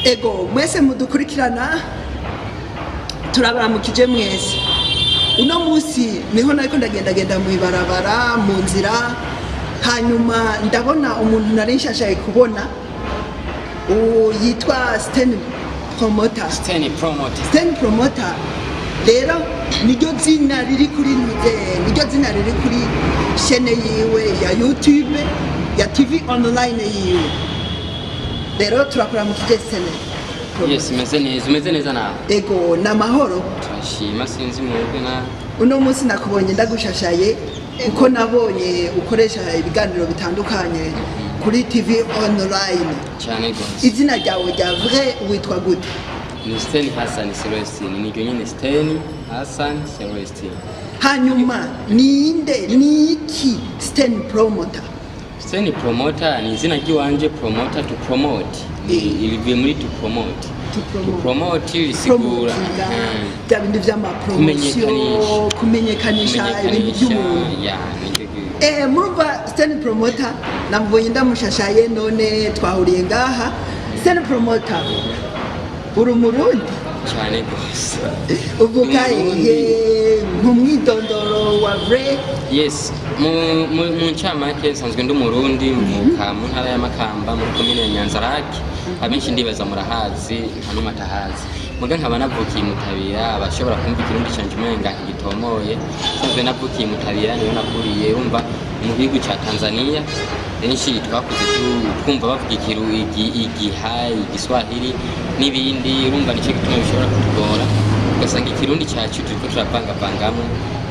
ego mwese mudukurikirana turabaramukije mwese. Uno musi niho nariko ndagenda mu ibarabara mu nzira, hanyuma ndabona umuntu nari nshashaye kubona yitwa Sten Promoter. Sten Promoter rero niryo zina riri kuri chaîne yiwe ya YouTube ya TV online yiwe. Rero turakuramukije Sten. Yes, umeze neza nawe. Ego namahoro. Turashima sinzi mwebwe na. Uno munsi nakubonye ndagushashaye uko nabonye ukoresha ibiganiro bitandukanye kuri TV online. Cyane gose. Izina ryawe rya vrai witwa gute? Ni Sten Hassan Celestine, niryo nyene Sten Hassan Celestine. Hanyuma niki Sten Promoter? Sten Promoter ni izina ry'iwanje, promoter to promote. Ilivuye muri to promote. To promote risigura bya bindi vy'ama promotion, kumenyekanisha ibintu by'umuntu. Murumva Sten Promoter namubonye ndamushashaye none twahuriye ngaha. Sten Promoter uri Murundi cyane gose. Uvuga nk'umwidondoro wa vrai? Yes, mu ncamake nsanzwe ndi Murundi mu ntara ya Makamba muri komine ya Nyanzarake. Abenshi ndibaza murahazi hano matahazi. Muga nkaba navukiye Mutabira, abashobora kumva ikirundi canje umenga ngitomoye. Nsanzwe navukiye Mutabira niyo nakuriye urumva mu gihugu ca Tanzania. Benshi twakuze twumva bavuga igiswahili n'ibindi, urumva nico gituma bishobora kutugora. Ugasanga ikirundi cyacu turiko turapangapangamo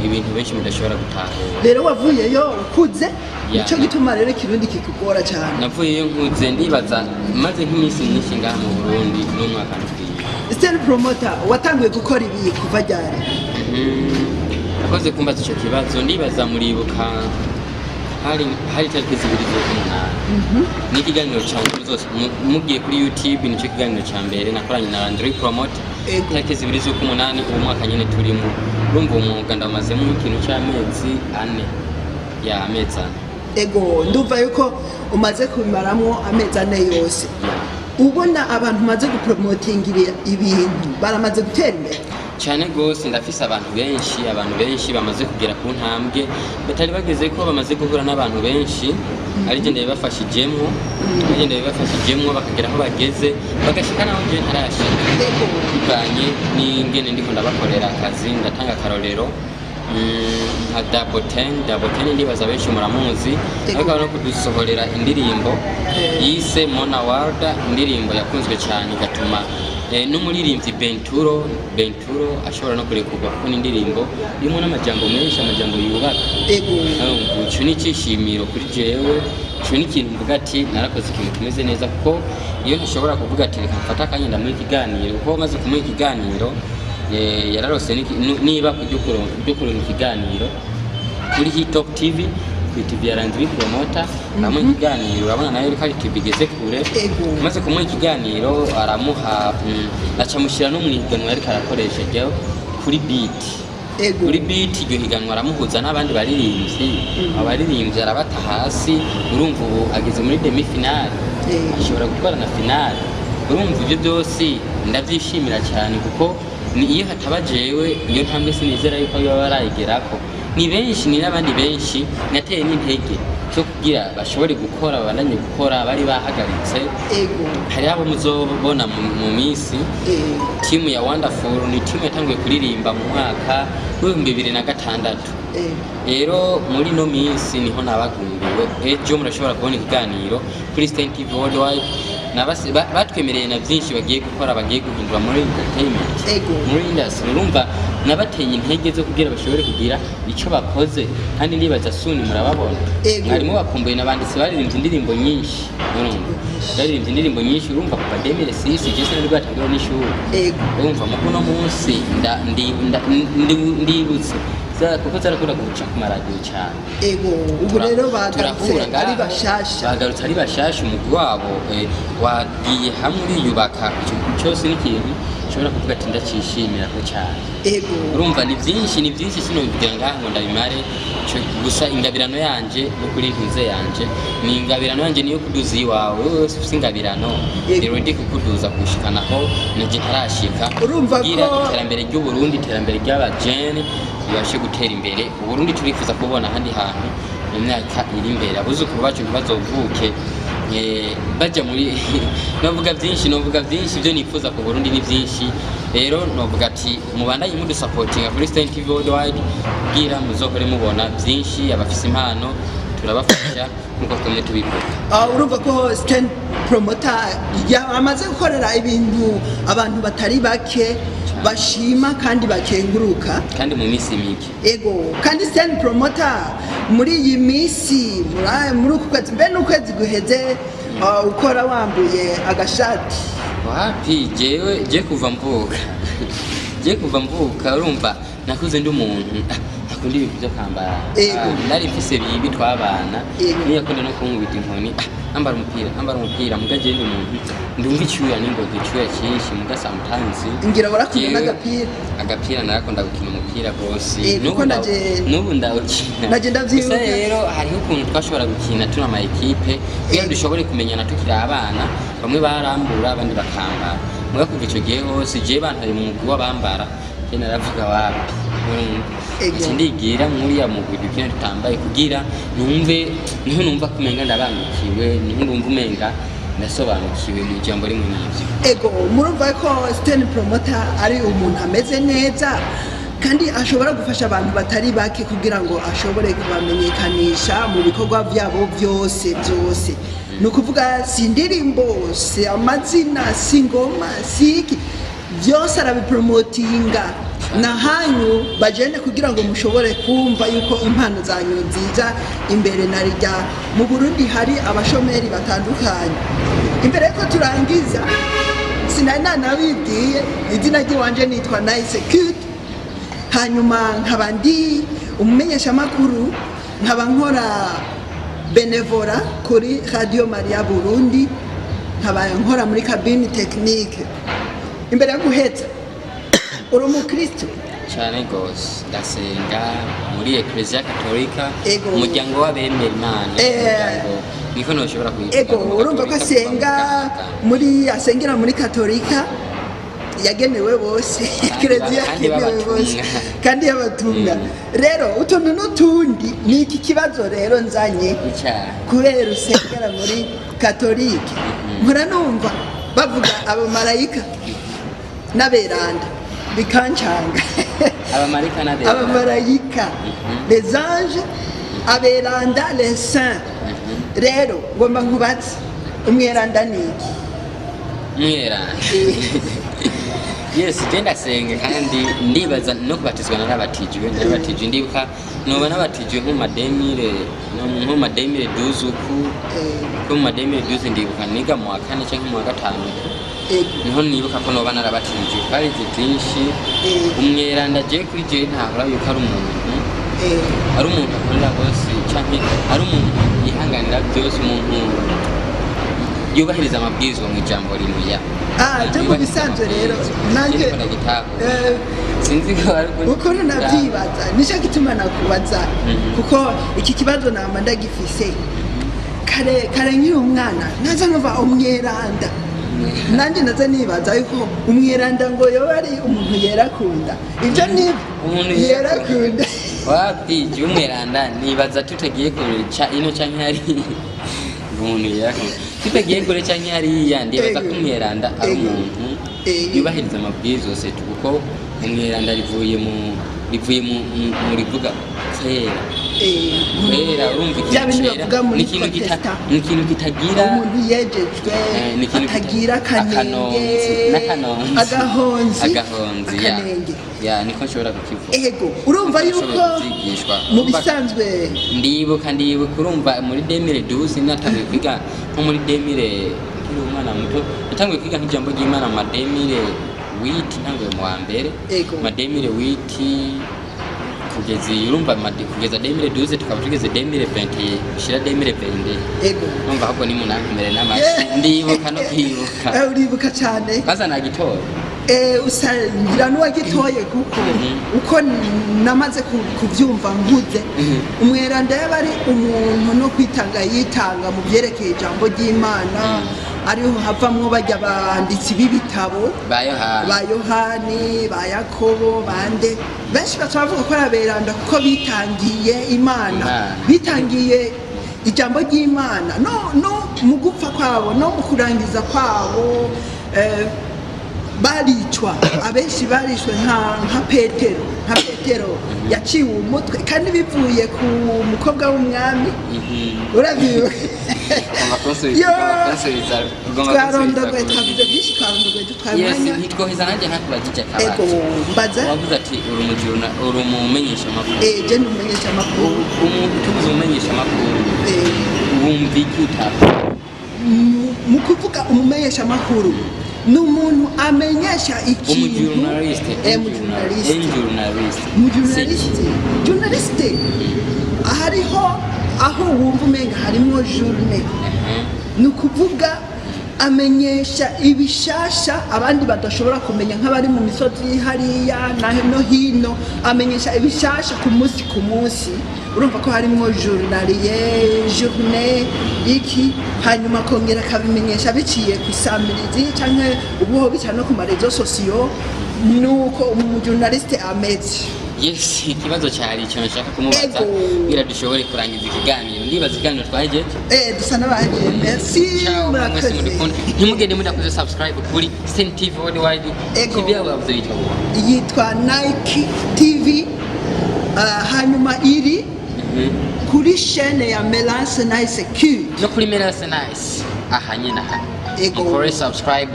ibintu benshi mudashobora gutahura. Rero wavuyeyo ukuze nico gituma rero ikirundi kikugora cyane. Navuyeyo nkuze ndibaza maze nk'iminsi myinshi ngaha mu Burundi n'umwaka n'ukwiye. Sten Promoter watanguye gukora ibi kuva ryari? Nakoze kumbaza ico kibazo ndibaza muribuka hari tariki zibiri z'umunani. Ni ikiganiro cyane zose mugiye kuri YouTube nico kiganiro cya mbere nakoranye na Andrew Promoter. Tariki zibiri z'umunani uwo mwaka nyene turimo. Urumva umwuga ndamazemo ikintu cy'amezi 4 ya ameza. Ego ndumva yuko umaze kubimaramo amezi 4 yose. Ubona abantu maze gupromotingira ibintu baramaze gutera imbere cyane gose. Ndafise abantu benshi bamaze kugera ku ntambwe batari bageze ko bamaze guhura n'abantu benshi ari je ndabafashijemo bakagera aho bageze bagashika naho je ntarashika. Bivanye n'ingene ndiko ndabakorera akazi. Ndatanga karorero nka Double 10 ndibaza benshi muramuzi, ariko no kudusohorera indirimbo yise Mona Warda, indirimbo yakunzwe cyane gatuma n'umuririmbyi Benturo ashobora no kurekurwa kuko n'indirimbo irimo n'amajambo menshi, amajambo yubaka. Cyo ni cyishimiro kuri jewe, cyo ni ikintu mvuga ati narakoze ikintu kimeze neza, kuko iyo ntashobora kuvuga ati reka mfata akanya mu ikiganiro, kuko maze kumuha ikiganiro yararose niba kujyukuru ikiganiro kuri Hitop TV kuri TV ya Andrew Promoter namwe ikiganiro urabona nayo ari tubigeze kure. Maze kumuha ikiganiro aramuha acamushira no mu higanwa yari karakoresha ryo kuri beat. Kuri beat iryo higanwa aramuhuza n'abandi baririmbyi arabata hasi. Urumva ubu ageze muri demi finale, ashobora gutwara na finale. Urumva ibyo byose ndabyishimira cyane, kuko iyo hataba jewe iyo ntambwe sinizera yuko baba barayigerako. Ni benshi ni n'abandi benshi nateye n'intege cyo kugira bashobore gukora, babandanye gukora bari bahagaritse. Hari abo muzobona mu minsi. Timu ya Wonderful ni timu yatanguye kuririmba mu mwaka wa 2006. Rero muri no minsi niho nabagumbiwe. Ejo murashobora kubona ikiganiro kuri Sten TV Worldwide. Batwemereye na byinshi bagiye gukora, bagiye guhindura muri entertainment, muri industry. Urumva nabateye intege zo kugira bashobore kugira icyo bakoze, kandi ndibaza suni murababona. Harimo bakumbuye n'abanditsi baririmbye indirimbo nyinshi. Urumva kuva 2006 Jesse nari batangiye n'ishuri. Urumva mu kuno munsi ndibutse kuko zarakunda guca ku maradiyo cyane. Ubu rero bagarutse ari bashasha umugwi wabo wagiye hamwe uriyubaka cyose n'ikintu nshobora kuvuga ati ndacishimira ko cyane. ego Urumva ni byinshi sino bivuga ngaho ndabimare gusa ingabirano yanje no kuri ntuze yanje ni ingabirano yanje niyo kuduza iwawe wose ufite ingabirano ready kukuduza kushikanaho naje ntarashika. Urumva ko iterambere ry'u Burundi, iterambere ry'abajene bibashe gutera imbere. Uburundi turifuza kubona ahandi hantu mu myaka iri imbere, abuzukuru bacu ntibazovuke bajya muri novuga byinshi byo nifuza ku Burundi ni byinshi. Rero novuga ati mubandanye mudu supporting kuri Sten TV Worldwide kugira muzohore mubona byinshi. Abafise impano turabafasha nkuko twemwe tubivuga. Urumva ko Sten promoter amaze gukorera ibintu abantu batari bake bashima kandi bakenguruka kandi mu minsi mike. Ego kandi Sten promoter muri iyi minsi muri uku kwezi mbe n'ukwezi guheze ukora wambuye agashati wapi je kuva mvuka urumva nakuze ndi umuntu akunda ibintu byo kwambara. Nari mfise bibi twabana niyo akunda no kunkubita inkoni ambara umupira mugaje ndi umuntu ndumva icyuya n'ingozi icyuya cyinshi muga sometimes ngira barakunda agapira narakunda gukina umupira bose nubu ndawukina naje ndavyibuka. Rero hariho ukuntu twashobora gukina tuna ama equipe kugira dushobore kumenyana tukiri abana, bamwe barambura abandi bakambara muga kuva icyo gihe hose je bantari mu mugwi w'abambara je naravuga wapi ndigira muri ya mugwi dukina tutambaye kugira numva kumenga ndabangukiwe numva umenga ndasobanukiwe mu jambo rimwe n'ivyo. Ego murumva ko Sten promoter ari umuntu ameze neza kandi ashobora gufasha abantu batari bake kugira ngo ashobore kubamenyekanisha mu bikorwa byabo byose. Ni ukuvuga si indirimbo, si amazina, si ngoma, si iki byose arabipromotinga na hanyu bajene kugira ngo mushobore kumva yuko impano zanyu nziza imbere na rijya. Mu Burundi hari abashomeri batandukanye. Imbere yuko turangiza sinari nanabibwiye izina ry'iwanje nitwa Nice Cute, hanyuma nkaba ndi umumenyesha makuru, nkaba nkora benevora kuri Radio Maria Burundi, nkaba nkora muri cabine technique. Imbere yo guheza uri umukristo cyane gose ndasenga muri Ecclesia Katolika umuryango w'abemera Imana. Niko noshobora kwiga. Ego urumva ko asengera muri Katolika yagenewe bose Ecclesia yagenewe bose kandi yabatunga. Rero utuntu n'utundi ni iki kibazo rero nzanye kubera usengera muri Katolika nkora numva bavuga abamarayika n'aberanda bikancanga. Abamarayika les anges, aberanda les saints. Rero ngomba nkubatse umweranda niki? Umweranda yes genda senga kandi ndibaza no kubatizwa narabatijwe ndibuka noba nabatijwe nko mademire duzuku ko mademire duzu ndibuka niga mu akane cyangwa mu gatanu niho nibuka ko noba narabatijwe kandi byinshi. Umweranda je kuri je ntabwo yuko ari umuntu akorera bose cyangwa ari umuntu yihanganira byose, umuntu yubahiriza amabwiriza mu ijambo rimwe. Mu bisanzwe rero nanjye sinzi ko ukuri nabyibaza nisha gituma nakubaza kuko iki kibazo nama ndagifise kare nkiri umwana naza nkuva umweranda nanjye naza nibaza yuko umweranda ngo yoba ari umuntu yerakunda. Ibyo ni umuntu yerakunda wapi umweranda nibaza tutagiye kuca ino cyangwa hari umuntu yerakunda tutagiye kure cyangwa hariya ndibaza ko umweranda ari umuntu yubahiriza amabwiriza yose kuko umweranda rivuye mu rivuga kwera urumva ikintu kitagira umuntu yejejwe atagira agahonzi niko nshobora kukivuga. Ego urumva yuko mu bisanzwe ndibuka urumva muri 2012 natangiye kwiga nko muri 2000 umwana muto natangiye kwiga nk'ijambo ry'Imana mu 2008 ntangiye mu wa mbere mu 2008 kugeza urumva kugeza 2012 tukaba tugeze 2020 ushira 2020. Numva ahubwo ni munankomere n'amashi ndibuka no kwibuka. Uribuka cyane kaza nagitora usangira n'uwagitoye kuko uko namaze kuvyumva nkuze umweranda yaba ari umuntu no kwitanga yitanga mu byerekeye ijambo ry'Imana ariho havamwo bajya banditsi b'ibitabo ba Yohani ba Yakobo bande benshi batavuga ko araberanda kuko bitangiye Imana bitangiye ijambo ry'Imana no mu gupfa kwabo no mu kurangiza kwabo baricwa abenshi barishwe nka Petero yaciwe umutwe kandi bivuye ku mukobwa w'umwami urabiwe twarondogoye twavuze byinshi twarondogoye tutwamanya ntitwoheza nanjye ntakubagije ego mbaza wavuze ati uri umumenyesha amakuru je ndi umumenyesha amakuru umuntu tubuze umumenyesha amakuru wumva iki utaka mu kuvuga umumenyesha amakuru n'umuntu amenyesha ikintu journaliste hariho aho wumva umenga harimo journée nukuvuga amenyesha ibishasha abandi badashobora kumenya nk'abari mu misozi hariya no hino amenyesha ibishasha ku munsi urumva ko harimo journée iki hanyuma kongera kabimenyesha biciye ku isamirizi canke ubuho bica no ku marezo sosiyo nuko umujournaliste ameze. Yes, ikibazo cyari cyo nshaka kumubaza bira dushobore kurangiza ikiganiro ndibaza ikiganiro twaje dusa nabaje merci murakoze ntimugende mudakoze subscribe kuri Sten TV Worldwide TV yabavuze yitwa Nike TV hanyuma iri kuri chaîne ya Melance Nice Q no kuri Melance Nice ahanye na hano mukore subscribe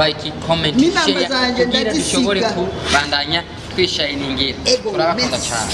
like comment share kugira dushobore kubandanya twishayiningira turabakunda cyane.